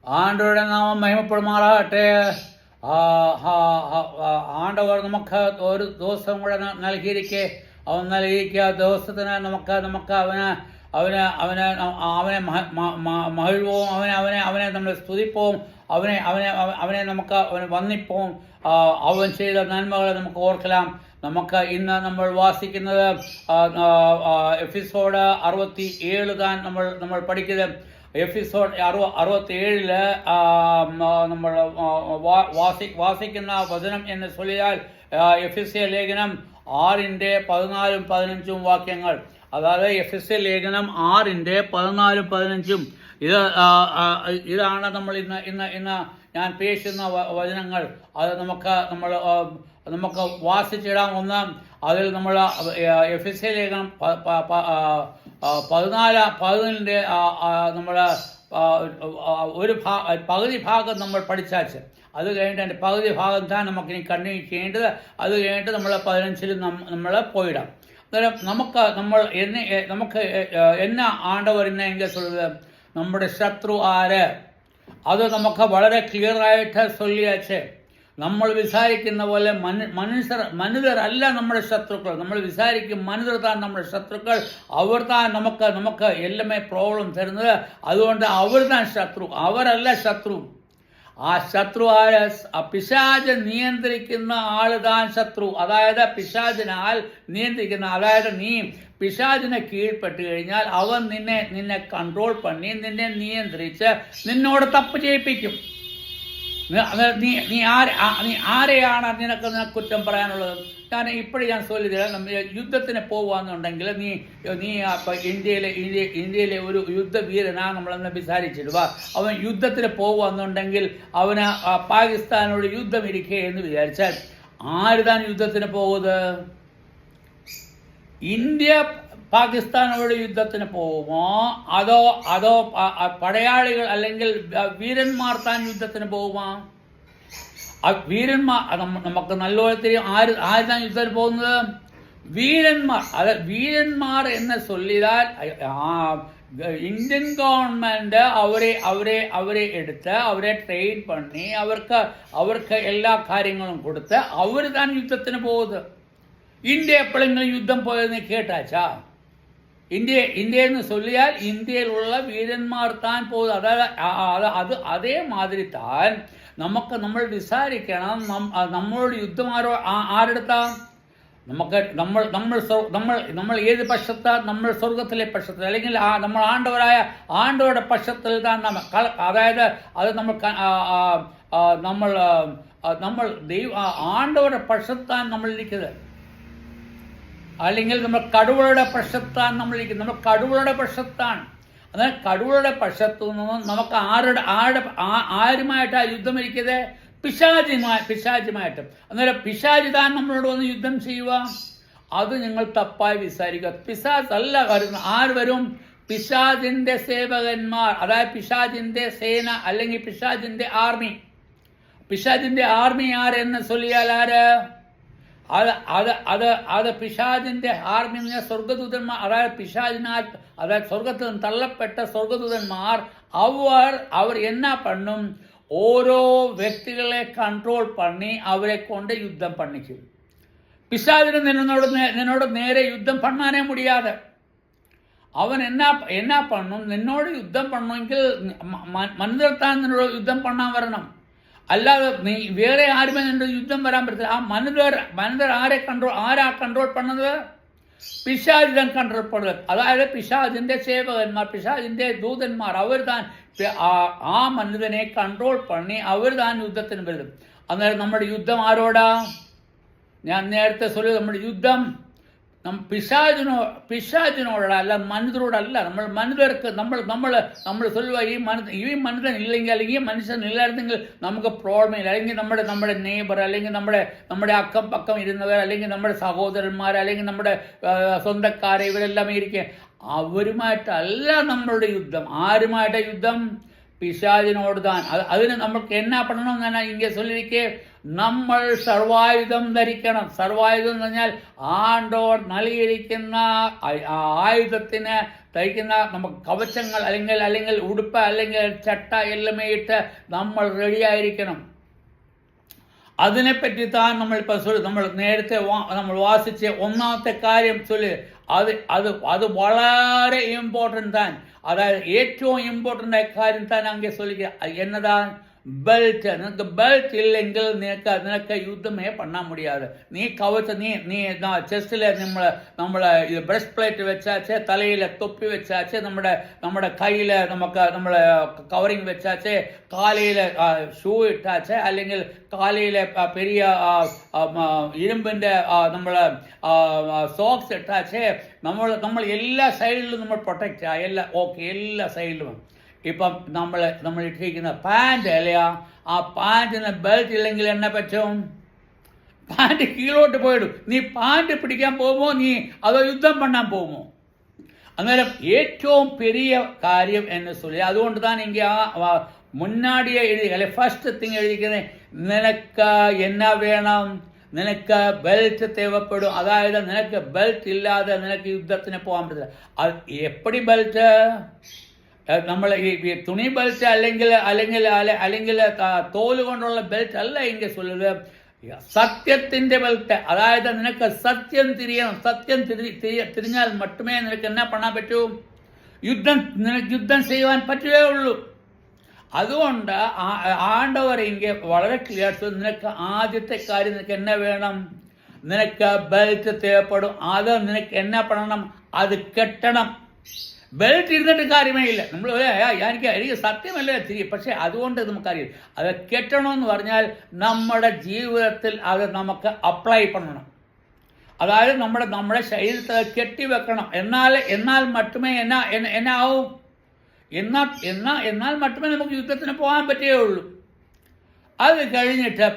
ஆண்டவருடைய நாமம் மகிமைப்படுமாറാകട്ടെ. ആണ്ടവർ നമുക്ക് ഒരു ദിവസം കൂടെ നൽകിയിരിക്കെ അവൻ നൽകിയിരിക്കുക ദിവസത്തിന് നമുക്ക് അവനെ മഹിഴ്വും അവനെ നമ്മൾ സ്തുതിപ്പവും അവനെ നമുക്ക് വന്ദിപ്പവും അവൻ ചെയ്ത നന്മകളെ നമുക്ക് ഓർக்கலாம். നമുക്ക് ഇന്ന് നമ്മൾ വാസിക്കുന്നത് എപ്പിസോഡ് 67 താൻ നമ്മൾ പഠിക്കുന്നത്. എപ്പിസോഡ് 67 നമ്മൾ വാസിക്കുന്ന വചനം എന്ന് ചൊല്ലിയാൽ എഫെസ്യ ലേഖനം 6:14-15 വാക്യങ്ങൾ. അതായത് എഫെസ്യ ലേഖനം 6:14-15 ഇതാണ് നമ്മൾ ഇന്ന് ഞാൻ പേശുന്ന വചനങ്ങൾ. അത് നമുക്ക് വാസിച്ചിടാം. ഒന്ന് അതിൽ നമ്മൾ എഫെസ്യ ലേഖനം 14 നമ്മൾ ഒരു പകുതി ഭാഗം നമ്മൾ പഠിച്ചാച്ച് അത് കഴിഞ്ഞിട്ട് അതിൻ്റെ പകുതി ഭാഗം താൻ നമുക്കിനി കണ്ടിന്യൂ ചെയ്യേണ്ടത്. അത് കഴിഞ്ഞിട്ട് നമ്മൾ 15 നമ്മൾ പോയിടാം. അന്നേരം നമുക്ക് എന്നാ ആണ്ടവർ എങ്കിൽ சொல்லுது നമ്മുടെ ശത്രു ആര്, അത് നമുക്ക് വളരെ ക്ലിയറായിട്ട് ചൊല്ലിയാച്ച്. നമ്മൾ വിചാരിക്കുന്ന പോലെ മനുഷ്യരല്ല നമ്മുടെ ശത്രുക്കൾ. നമ്മൾ വിചാരിക്കും മനുഷ്യർ താൻ നമ്മുടെ ശത്രുക്കൾ, അവർ താൻ നമുക്ക് എല്ലാമേ പ്രോബ്ലം തരുന്നത്. അതുകൊണ്ട് അവർ താൻ ശത്രു, അവരല്ല ശത്രു. ആ ശത്രു ആര്? പിശാച് നിയന്ത്രിക്കുന്ന ആള് താൻ ശത്രു. അതായത് പിശാചിനാൽ നിയന്ത്രിക്കുന്ന, അതായത് നീ പിശാചിനെ കീഴ്പ്പെട്ട് കഴിഞ്ഞാൽ അവൻ നിന്നെ കൺട്രോൾ പണി നിന്നെ നിയന്ത്രിച്ച് നിന്നോട് തപ്പ് ചെയ്യിപ്പിക്കും. നീ ആരെയാണ് നിനക്ക് കുറ്റം പറയാനുള്ളത്? ഞാൻ ചൊല്ലിത്തരാം. യുദ്ധത്തിന് പോവാന്നുണ്ടെങ്കിൽ നീ ഇന്ത്യയിലെ ഒരു യുദ്ധവീരനാ നമ്മളെന്ന് വിചാരിച്ചിടുക. അവൻ യുദ്ധത്തിന് പോവാന്നുണ്ടെങ്കിൽ അവന് പാകിസ്ഥാനോട് യുദ്ധം ഇരിക്കുക എന്ന് വിചാരിച്ചാൽ ആര് താൻ യുദ്ധത്തിന് പോകുന്നത്? ഇന്ത്യ പാകിസ്ഥാനോട് യുദ്ധത്തിന് പോകുമോ? അതോ പടയാളികൾ അല്ലെങ്കിൽ വീരന്മാർ താൻ യുദ്ധത്തിന് പോകുമോ? വീരന്മാർ നമുക്ക് നല്ലപോലെ தெரியும். ആര് താൻ യുദ്ധത്തിന് പോകുന്നത്? വീരന്മാർ. വീരന്മാർ എന്ന് ചൊല്ലിയാൽ ഇന്ത്യൻ ഗവൺമെന്റ് അവരെ എടുത്ത് അവരെ ട്രെയിൻ പണി അവർക്ക് എല്ലാ കാര്യങ്ങളും കൊടുത്ത് അവർ താൻ യുദ്ധത്തിന് പോകുന്നത്. ഇന്ത്യ എപ്പോഴെങ്കിലും യുദ്ധം പോയതെന്ന് കേട്ടാച്ചാ? ഇന്ത്യ എന്ന് ചൊല്ലിയാൽ ഇന്ത്യയിലുള്ള വീരന്മാർ താൻ പോകുന്നത്. അതായത് അതേമാതിരി താൻ നമ്മൾ വിചാരിക്കണം നമ്മളോട് യുദ്ധം ആരെടുത്താ? നമ്മൾ ഏത് പക്ഷത്താ? നമ്മൾ സ്വർഗത്തിലെ പക്ഷത്തിൽ, അല്ലെങ്കിൽ നമ്മൾ ആണ്ടവരുടെ പക്ഷത്തിൽ താൻ അതായത് അത് നമ്മൾ ആണ്ടവരുടെ പക്ഷത്താൻ നമ്മൾ ഇരിക്കുന്നത്, അല്ലെങ്കിൽ നമ്മൾ കടുവകളുടെ പക്ഷത്താണ് നമ്മളിരിക്കുന്നത്. നമ്മൾ കടുവകളുടെ പക്ഷത്താണ്. അതായത് കടുവകളുടെ പക്ഷത്തു നിന്നും നമുക്ക് ആരുമായിട്ടാണ് യുദ്ധം ഇരിക്കുന്നത്? പിശാചുമായിട്ട്. അന്നേരം പിശാച് താൻ നമ്മളോട് വന്ന് യുദ്ധം ചെയ്യുക. അത് നിങ്ങൾ തപ്പായി വിചാരിക്കുക. പിശാച് അല്ല വരുന്നത്. ആര് വരും? പിശാചിന്റെ സേവകന്മാർ, അതായത് പിശാചിന്റെ സേന അല്ലെങ്കിൽ പിശാചിന്റെ ആർമി. പിശാചിന്റെ ആർമി ആരെന്ന് ചൊല്ലിയാൽ ആര്? അത് പിശാചിന്റെ ആർമി സ്വർഗദൂതന്മാർ. അതായത് സ്വർഗത്തിൽ നിന്ന് തള്ളപ്പെട്ട സ്വർഗദൂതന്മാർ അവർ എന്നാ പണ്ണും? ഓരോ വ്യക്തികളെ കൺട്രോൾ പണി അവരെ കൊണ്ട് യുദ്ധം പണിക്കും. പിശാചിന് നിന്നോട് നേരെ യുദ്ധം പണ്ണാനേ മുടിയാതെ അവൻ എന്നാ പണ്ണും? നിന്നോട് യുദ്ധം പണ്ണമെങ്കിൽ മനുഷ്യർത്താൻ നിന്നോട് യുദ്ധം പണ്ണാൻ വരണം. അല്ലാതെ നീ വേറെ ആരുമേ നിന്റെ യുദ്ധം വരാൻ പറ്റത്തില്ല. ആ മനുഷ്യർ ആരാ കൺട്രോൾ പണ്ണത്? പിശാച് താൻ കൺട്രോൾ പണ്ണത്. അതായത് പിശാചിന്റെ സേവകന്മാർ, പിശാചിന്റെ ദൂതന്മാർ, അവർ താൻ ആ മനുഷ്യനെ കൺട്രോൾ പണി അവർ താൻ യുദ്ധത്തിന് വരും. അന്നേരം നമ്മുടെ യുദ്ധം ആരോടാ? ഞാൻ നേരത്തെ ചൊല്ലി, നമ്മുടെ യുദ്ധം പിശാചിനോടല്ല, അല്ല മനുഷ്യരോടല്ല. മനുഷ്യർക്ക് നമ്മൾ ചൊല്ലുക, ഈ മനുഷ്യൻ ഇല്ലെങ്കിൽ, അല്ലെങ്കിൽ ഈ മനുഷ്യൻ ഇല്ലായിരുന്നെങ്കിൽ നമുക്ക് പ്രോബ്ലം ഇല്ല. അല്ലെങ്കിൽ നമ്മുടെ നെയ്ബർ, അല്ലെങ്കിൽ നമ്മുടെ അക്കം പക്കം ഇരുന്നവർ, അല്ലെങ്കിൽ നമ്മുടെ സഹോദരന്മാർ, അല്ലെങ്കിൽ നമ്മുടെ സ്വന്തക്കാരെ, ഇവരെല്ലാം ഇരിക്കുക. അവരുമായിട്ടല്ല നമ്മളുടെ യുദ്ധം. ആരുമായിട്ട് യുദ്ധം? പിശാചിനോട് താൻ. അതിന് നമ്മൾക്ക് എന്നാ പണണം എന്നാ ഇങ്ങനെ ചൊല്ലിരിക്കെ? നമ്മൾ സർവായുധം ധരിക്കണം. സർവായുധം എന്ന് പറഞ്ഞാൽ ആണ്ടോർ നൽകിയിരിക്കുന്ന ആയുധത്തിന് തയ്ക്കുന്ന നമുക്ക് കവചങ്ങൾ അല്ലെങ്കിൽ ഉടുപ്പ് അല്ലെങ്കിൽ ചട്ട എല്ലാം ഇട്ട് നമ്മൾ റെഡിയായിരിക്കണം. അതിനെപ്പറ്റി താൻ നമ്മൾ നേരത്തെ നമ്മൾ വാസിച്ച ഒന്നാമത്തെ കാര്യം ചൊല്ലി അത് വളരെ ഇമ്പോർട്ടൻ്റ് താൻ. അതായത് ഏറ്റവും ഇമ്പോർട്ടൻ്റ് ആയ കാര്യം താൻ അങ്ങേ ചൊല്ലിക്കുക എന്നതാൻ ബെൽറ്റ്. നിനക്ക് ബെൽറ്റ് ഇല്ലെങ്കിൽ നിനക്ക് യുദ്ധമേ പണ്ണാ മുടിയാതെ. നീ കവച്ച് നീ ചെസ്റ്റിലെ നമ്മളെ ബ്രസ്റ്റ് പ്ലേറ്റ് വെച്ചാച്ചേ, തലയിലെ തൊപ്പി വെച്ചാച്ചേ, നമ്മുടെ കയ്യില് നമ്മളെ കവറിങ് വെച്ചാച്ചേ, കാലയിലെ ഷൂ ഇട്ടാച്ചേ, അല്ലെങ്കിൽ കാലയിലെ പെരിയ ഇരുമ്പിന്റെ നമ്മളെ സോക്സ് ഇട്ടാച്ചേ, നമ്മൾ എല്ലാ സൈഡിലും നമ്മൾ പ്രൊട്ടക്റ്റ് എല്ലാ സൈഡിലും. ഇപ്പം നമ്മൾ ഇട്ടിരിക്കുന്ന പാൻറ് അല്ലയാ, ആ പാൻറ്റിന് ബെൽറ്റ് ഇല്ലെങ്കിൽ എന്നെ പറ്റും, പാൻറ് കീഴോട്ട് പോയിടും. നീ പാൻറ് പിടിക്കാൻ പോകുമോ, അതോ യുദ്ധം പണ്ണാൻ പോകുമോ? അന്നേരം ഏറ്റവും പെരിയ കാര്യം എന്ന് ചൊല്ലി അതുകൊണ്ട് താൻ എനിക്ക് ആ മുന്നാടിയെ എഴുതി അല്ലെ ഫസ്റ്റ് തിങ് എഴുതിക്കുന്നത്, നിനക്ക് എന്നാ വേണം, നിനക്ക് ബെൽറ്റ് തേവപ്പെടും. അതായത് നിനക്ക് ബെൽറ്റ് ഇല്ലാതെ നിനക്ക് യുദ്ധത്തിന് പോകാൻ പറ്റില്ല. അത് എപ്പടി ബെൽറ്റ്? നമ്മൾ ഈ തുണി ബെൽറ്റ് അല്ലെങ്കിൽ തോല് കൊണ്ടുള്ള ബെൽറ്റ് അല്ല എങ്കിൽ ചൊല്ലുന്നത്, സത്യത്തിന്റെ ബെൽറ്റ്. അതായത് നിനക്ക് സത്യം തിരിയണം. സത്യം തിരിഞ്ഞാൽ മറ്റുമേ നിനക്ക് എന്നാ പണ്ണാൻ പറ്റൂ, യുദ്ധം ചെയ്യുവാൻ പറ്റുകയേ ഉള്ളൂ. അതുകൊണ്ട് ആണ്ടവർ ഇങ്ങനെ വളരെ ക്ലിയർ, നിനക്ക് ആദ്യത്തെ കാര്യം നിനക്ക് എന്നാ വേണം, നിനക്ക് ബെൽറ്റ് തേവപ്പെടും. അത് നിനക്ക് എന്നാ പണണം, അത് കെട്ടണം. ബെൽറ്റ് ഇരുന്നിട്ട് കാര്യമേ ഇല്ല. നമ്മൾ എനിക്ക് സത്യമല്ലേ തിരിയും, പക്ഷെ അതുകൊണ്ട് നമുക്കറിയാം അത് കെട്ടണമെന്ന് പറഞ്ഞാൽ നമ്മുടെ ജീവിതത്തിൽ അത് നമുക്ക് അപ്ലൈ പണണം. അതായത് നമ്മുടെ ശരീരത്തിൽ കെട്ടിവെക്കണം. എന്നാൽ മറ്റുമേ എന്നാവും, എന്നാൽ മറ്റുമേ നമുക്ക് യുദ്ധത്തിന് പോകാൻ പറ്റുകയേ ഉള്ളൂ. അത് കഴിഞ്ഞിട്ട്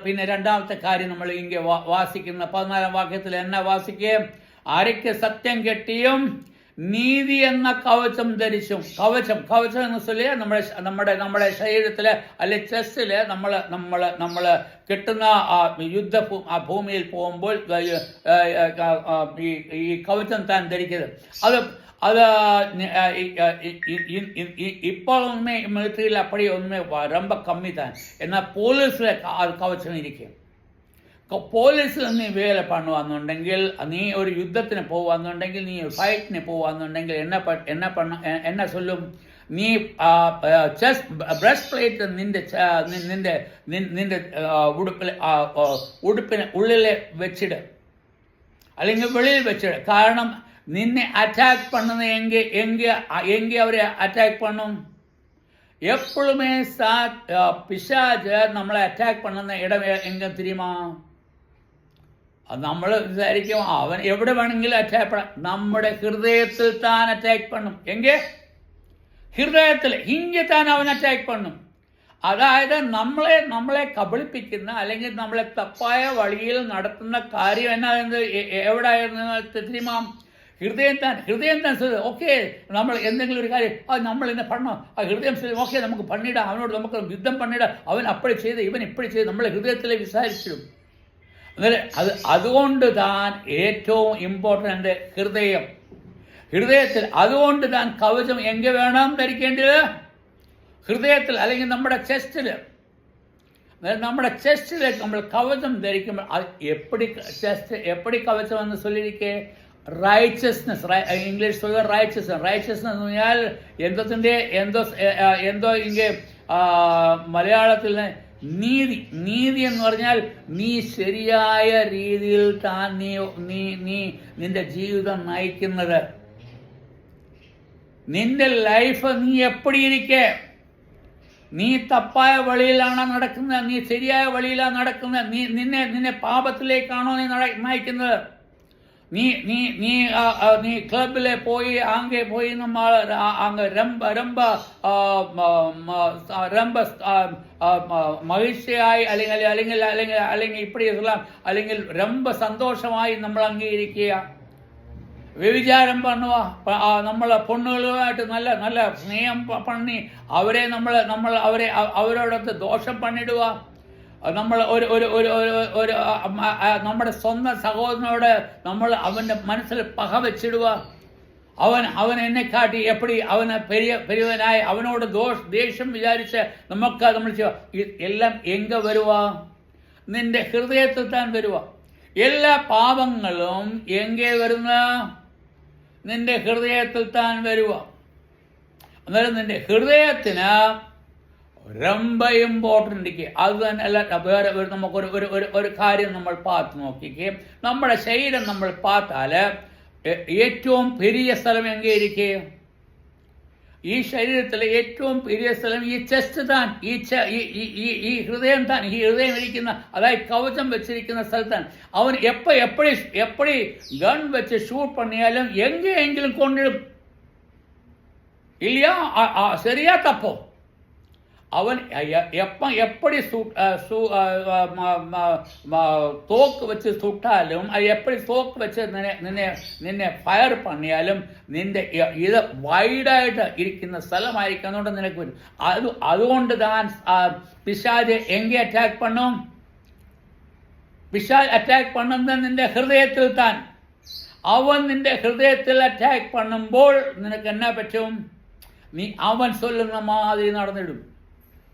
പിന്നെ രണ്ടാമത്തെ കാര്യം നമ്മൾ ഇങ്ങനെ വാസിക്കുന്ന 14 വാക്യത്തിൽ എന്നാ വാസിക്കുകയും, അരയ്ക്ക് സത്യം കെട്ടിയും നീതി എന്ന കവചം ധരിച്ചും. കവചം എന്ന് ചൊല്ലിയ നമ്മുടെ ശരീരത്തില് അല്ലെ ചെസ്റ്റില് നമ്മൾ കെട്ടുന്ന യുദ്ധ ഭൂമിയിൽ പോകുമ്പോൾ ഈ കവചം താൻ ധരിക്കരുത്. അത് ഇപ്പോൾ ഒന്നുമേ മിലിറ്ററിയിൽ അപ്പടി ഒന്നുമേ ரொம்ப കമ്മി താൻ. എന്നാൽ പോലീസിലെ കവചം ഇരിക്കും. പോലീസിൽ നീ വേല பண்ணுവാന്നുണ്ടെങ്കിൽ, നീ ഒരു യുദ്ധത്തിന് പോവാന്നുണ്ടെങ്കിൽ, നീ ഫൈറ്റിന് പോവാന്നുണ്ടെങ്കിൽ എന്നെ ചൊല്ലും, നീ ബ്രസ്റ്റ് പ്ലേറ്റ് നിന്റെ ഉടുപ്പിന് ഉള്ളിലെ വെച്ചിട്, അല്ലെങ്കിൽ വെളിയിൽ വെച്ചിട്. കാരണം നിന്നെ അറ്റാക്ക് പണ്ണുന്ന എങ്കിൽ അവരെ അറ്റാക്ക് പണ്ണും. എപ്പോഴുമേ പിശാച് നമ്മളെ അറ്റാക്ക് പണ്ണുന്ന ഇടം എങ്കിൽ തിരിയുമാ, നമ്മൾ വിചാരിക്കും അവൻ എവിടെ വേണമെങ്കിലും അറ്റാക്ക് പണ, നമ്മുടെ ഹൃദയത്തിൽ താൻ അറ്റാക്ക് പണ്ണും. എങ്കിൽ ഹൃദയത്തിൽ താൻ അവൻ അറ്റാക്ക് പണ്ണും. അതായത് നമ്മളെ കബളിപ്പിക്കുന്ന അല്ലെങ്കിൽ നമ്മളെ തപ്പായ വഴിയിൽ നടത്തുന്ന കാര്യം എന്നാ, എവിടെയായിരുന്നു തിരിമാം, ഹൃദയം താൻ. ഓക്കെ, നമ്മൾ എന്തെങ്കിലും ഒരു കാര്യം നമ്മൾ ഇന്ന് പണ്ണോ, ഹൃദയം ഓക്കെ നമുക്ക് പണിയിടാം, അവനോട് നമുക്ക് യുദ്ധം പണിയിടാം, അവൻ അപ്പടി ചെയ്ത് ഇവൻ ഇപ്പടി ചെയ്ത് നമ്മളെ ഹൃദയത്തിലെ വിസാരിച്ചിടും. അതുകൊണ്ട് താൻ ഏറ്റവും ഇമ്പോർട്ടൻ്റ് ഹൃദയത്തിൽ. അതുകൊണ്ട് താൻ കവചം എങ്കിൽ വേണം ധരിക്കേണ്ടത്, ഹൃദയത്തിൽ അല്ലെങ്കിൽ നമ്മുടെ ചെസ്റ്റില്. നമ്മൾ കവചം ധരിക്കുമ്പോൾ അത് എപ്പടി കവചം എന്ന് ചൊല്ലിയിരിക്കെ, റൈച്ചസ്നെസ്. ഇംഗ്ലീഷ് ചൊല്ലുക റൈച്ചസ്നെസ് എന്ന് പറഞ്ഞാൽ എന്തോ ഇങ്ങനെ മലയാളത്തിൽ നീതി എന്ന് പറഞ്ഞാൽ നീ ശരിയായ രീതിയിൽ താൻ നിന്റെ ജീവിതം നയിക്കുന്നത്. നിന്റെ ലൈഫ് നീ എപ്പടിയിരിക്കെ, നീ തപ്പായ വഴിയിലാണോ നടക്കുന്നത്, നീ ശരിയായ വഴിയിലാണ് നടക്കുന്നത്, നിന്നെ പാപത്തിലേക്കാണോ നീ നയിക്കുന്നത്? നീ ക്ലബിലെ പോയി അങ്ങേ പോയി മഹിഴ്ചയായി അല്ലെങ്കിൽ ഇപ്പടി അല്ലെങ്കിൽ ரொம்ப സന്തോഷമായി നമ്മൾ അംഗീകരിക്കുക, വ്യഭിചാരം பண்ணுക, നമ്മളെ പൊണ്ണുകളുമായിട്ട് നല്ല സ്നേഹം പണി അവരോടൊത്ത് ദോഷം പണിടുക, നമ്മൾ നമ്മുടെ സ്വന്തം സഹോദരനോട് നമ്മൾ അവൻ്റെ മനസ്സിൽ പക വെച്ചിടുക. അവൻ എന്നെ കാട്ടി എപ്പടി അവന് പെരിയവനായി അവനോട് ദേഷ്യം വിചാരിച്ച് നമുക്ക് നമ്മൾ എല്ലാം എങ്ക വരുവാ? നിന്റെ ഹൃദയത്തിൽ താൻ വരുവാ. എല്ലാ പാപങ്ങളും എங்கே വരുന്ന? നിന്റെ ഹൃദയത്തിൽ താൻ വരുവാ. അന്നേരം നിന്റെ ഹൃദയത്തിന് ரொம்ப ഇമ്പോർട്ടൻ്റ്. അത് തന്നെ അല്ല, വേറെ നമുക്കൊരു കാര്യം നമ്മൾ പാത്ത് നോക്കിക്കേ. നമ്മുടെ ശരീരം നമ്മൾ പാത്താൽ ഏറ്റവും പെരിയ സ്ഥലം എங்கே ഇരിക്കേ? ഈ ശരീരത്തിലെ ഏറ്റവും പെരിയ സ്ഥലം ഈ ചെസ്റ്റ് താൻ, ഈ ഹൃദയം താൻ. ഈ ഹൃദയം ഇരിക്കുന്ന, അതായത് കവചം വെച്ചിരിക്കുന്ന സ്ഥലത്താണ്. അവൻ എപ്പടി ഗൺ വെച്ച് ഷൂട്ട് പണിയാലും എങ്കിലും കൊണ്ടിടും. ഇല്ല, ശരിയാ തപ്പോ? അവൻ എപ്പടി തോക്ക് വെച്ച് സുട്ടാലും, എപ്പടി തോക്ക് വെച്ച് നിന്നെ ഫയർ പണിയാലും നിന്റെ ഇത് വൈഡായിട്ട് ഇരിക്കുന്ന സ്ഥലമായിരിക്കും. അതുകൊണ്ട് നിനക്ക് വരും. അതുകൊണ്ട് താൻ പിശാച് എங்கே അറ്റാക്ക് പണ്ണും? പിശാച് അറ്റാക്ക് പണ്ണുന്നത് നിന്റെ ഹൃദയത്തിൽ താൻ. അവൻ നിന്റെ ഹൃദയത്തിൽ അറ്റാക്ക് പണ്ണുമ്പോൾ നിനക്ക് എന്നാ പറ്റും? നീ അവൻ ചൊല്ലുന്ന മാതിരി നടന്നിടും.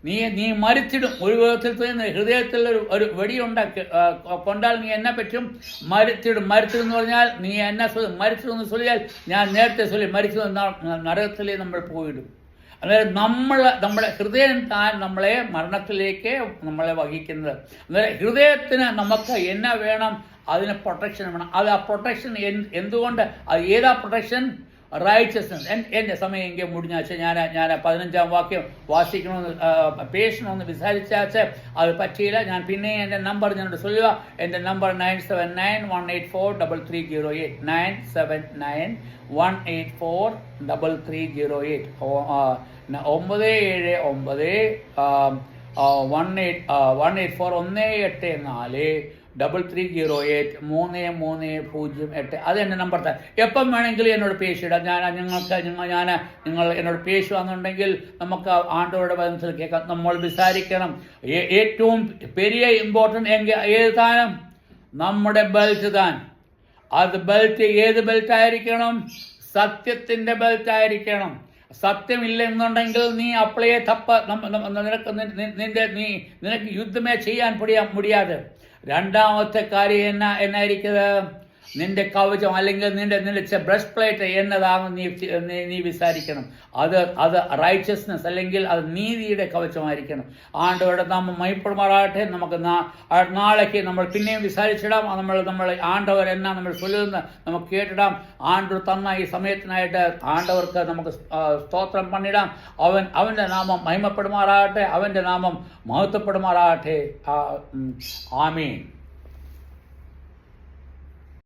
നീ മരിച്ചിടും. ഒരു വിധത്തിൽ ഹൃദയത്തിൽ ഒരു വെടി കൊണ്ടാൽ നീ എന്നെ പറ്റും? മരിച്ചിടും. മരിച്ചിടുന്ന് പറഞ്ഞാൽ നീ എന്നെ മരിച്ചിടുന്ന് ചൊല്ലിയാൽ, ഞാൻ നേരത്തെ ചൊല്ലി മരിച്ചത് നരകത്തിലേ നമ്മൾ പോയിടും. അതായത് നമ്മുടെ ഹൃദയം താൻ നമ്മളെ മരണത്തിലേക്ക് നമ്മളെ വഹിക്കുന്നത്. അതായത് ഹൃദയത്തിന് നമുക്ക് എന്നാ വേണം? അതിന് പ്രൊട്ടക്ഷൻ വേണം. അത് ആ പ്രൊട്ടക്ഷൻ എന്തുകൊണ്ട്? അത് ഏതാ പ്രൊട്ടക്ഷൻ? റൈച്ചസ്നസ്. എൻ്റെ സമയം എങ്കിൽ മുടിഞ്ഞാച്ച് ഞാൻ 15-ാം വാക്യം വാസിക്കണമെന്ന് പേശണമെന്ന് വിചാരിച്ചാച്ച് അത് പറ്റിയില്ല. ഞാൻ പിന്നെ എൻ്റെ നമ്പർ ഞാനോട് ചൊല്ലുക. എൻ്റെ നമ്പർ 9791843308 9791843308 974-184-3308 അത് എൻ്റെ നമ്പർ തന്നെ. എപ്പം വേണമെങ്കിലും എന്നോട് പേശിടാം. നിങ്ങൾ എന്നോട് പേശുവാന്നുണ്ടെങ്കിൽ നമുക്ക് ആണ്ടോടെ ബന്ധത്തിൽ കേൾക്കാം. നമ്മൾ വിസാരിക്കണം. ഏറ്റവും പെരിയ ഇമ്പോർട്ടൻ്റ് ഏത് താനം? നമ്മുടെ ബെൽറ്റ് താൻ. അത് ബെൽറ്റ് ഏത് ബെൽറ്റ് ആയിരിക്കണം? സത്യത്തിൻ്റെ ബെൽറ്റ് ആയിരിക്കണം. സത്യമില്ല എന്നുണ്ടെങ്കിൽ നീ അപ്പളയെ നിനക്ക് യുദ്ധമേ ചെയ്യാൻ മുടിയാതെ. രണ്ടാമത്തെ കാര്യം എന്നായിരിക്കുന്നത്? നിന്റെ കവചം അല്ലെങ്കിൽ നിന്റെ ബ്രസ്റ്റ് പ്ലേറ്റ് എന്നതാണെന്ന് നീ വിചാരിക്കണം. അത് റൈച്ചസ്നെസ് അല്ലെങ്കിൽ അത് നീതിയുടെ കവചമായിരിക്കണം. ആണ്ടവരുടെ നാമം മഹിപ്പെടുമാറാകട്ടെ. നമുക്ക് നാളേക്ക് നമ്മൾ പിന്നെയും വിചാരിച്ചിടാം. നമ്മൾ ആണ്ടവർ എന്നാ നമ്മൾ ചൊല്ലുന്ന നമുക്ക് കേട്ടിടാം. ആണ്ടവർ തന്ന ഈ സമയത്തിനായിട്ട് ആണ്ടവർക്ക് നമുക്ക് സ്തോത്രം പണിടാം. അവൻ്റെ നാമം മഹിമപ്പെടുമാറാകട്ടെ. അവൻ്റെ നാമം മഹത്വപ്പെടുമാറാകട്ടെ. ആമീൻ.